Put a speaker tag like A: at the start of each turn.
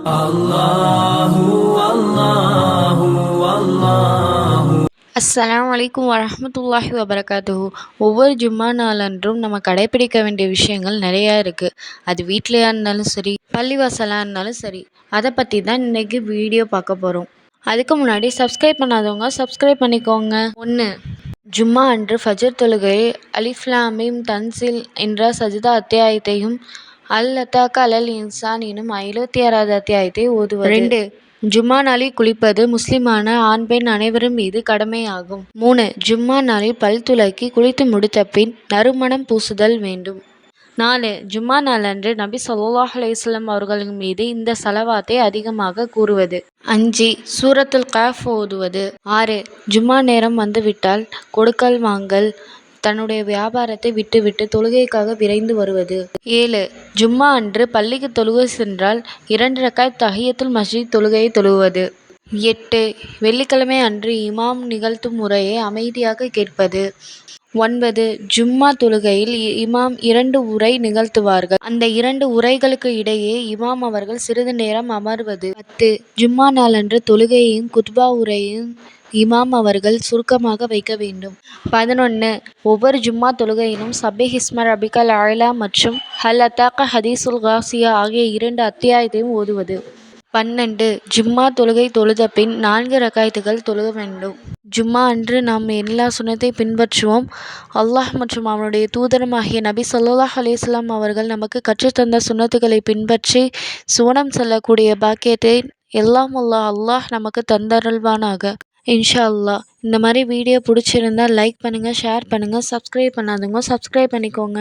A: அல்லாஹு அல்லாஹு அல்லாஹு.
B: அஸ்ஸலாமு அலைக்கும் வரஹ்மத்துல்லாஹி வபரகாத்துஹு. ஒவ்வொரு ஜும்மா நாளன்றும் நம்ம கடைப்பிடிக்க வேண்டிய விஷயங்கள் நிறையா இருக்குது. அது வீட்லையா இருந்தாலும் சரி, பள்ளிவாசலாக இருந்தாலும் சரி, அதை பற்றி தான் இன்றைக்கி வீடியோ பார்க்க போகிறோம். அதுக்கு முன்னாடி சப்ஸ்கிரைப் பண்ணாதவங்க சப்ஸ்கிரைப் பண்ணிக்கோங்க. 1. ஜும்மா அன்று ஃபஜர் தொழுகை அலிஃப் லாம் மீம் தன்சில் என்ற சஜ்தா அத்தியாயத்தையும் அல் லத்தாக்க அலல் இன்சான் எனும் 76வது அத்தியாயத்தை ஓதுவது. 2. ஜும்மா நாளில் குளிப்பது முஸ்லிமான ஆண் பெண் அனைவரும் மீது கடமையாகும். 3. ஜும்மா நாளில் பல் துலக்கி குளித்து முடித்த பின் நறுமணம் பூசுதல் வேண்டும். 4. ஜும்மா நாளன்று நபி ஸல்லல்லாஹு அலைஹி வஸல்லம் அவர்களின் மீது இந்த ஸலவாத்தை அதிகமாக கூறுவது. 5. சூரத்துல் கஹ்ஃப் ஓதுவது. 6. ஜும்மா நேரம் வந்துவிட்டால் கொடுக்கல் வாங்கல், தன்னுடைய வியாபாரத்தை விட்டுவிட்டு தொழுகைக்காக விரைந்து வருவது. 7. ஜும்மா அன்று பள்ளிக்கு தொழுகை சென்றால் 2 ரக்காத் தஹியத்துல் மஸ்ஜித் தொழுகையை தொழுவது. 8. வெள்ளிக்கிழமை அன்று இமாம் நிகழ்த்தும் உரையை அமைதியாக கேட்பது. 9. ஜும்மா தொழுகையில் இமாம் 2 உரை நிகழ்த்துவார்கள். அந்த 2 உரைகளுக்கு இடையே இமாம் அவர்கள் சிறிது நேரம் அமர்வது. 10. ஜும்மா நாளன்று தொழுகையையும் குத்பா உரையையும் இமாம் அவர்கள் சுருக்கமாக வைக்க வேண்டும். 11. ஒவ்வொரு ஜும்மா தொழுகையிலும் சப்பிஹ் இஸ்ம ரப்பிக்கல் அஅலா மற்றும் ஹல் அத்தாக்க ஹதீசுல் காசியா ஆகிய 2 அத்தியாயத்தையும் ஓதுவது. 12. ஜும்மா தொழுகை தொழுத பின் 4 ரக்காத்துகள் தொழுக வேண்டும். ஜும்மா அன்று நாம் எல்லா சுன்னத்தை பின்பற்றுவோம். அல்லாஹ் மற்றும் அவனுடைய தூதருமாகிய நபி ஸல்லல்லாஹு அலைஹி வஸல்லம் அவர்கள் நமக்கு கற்றுத்தந்த சுன்னத்துக்களை பின்பற்றி சுவனம் செல்லக்கூடிய பாக்கியத்தை எல்லாம் அல்லாஹ் நமக்கு தந்தருள்வானாக. இன்ஷா அல்லாஹ். இந்த மாதிரி வீடியோ பிடிச்சிருந்தா லைக் பண்ணுங்கள், ஷேர் பண்ணுங்கள், சப்ஸ்கிரைப் பண்ணாதவங்க சப்ஸ்கிரைப் பண்ணிக்கோங்க.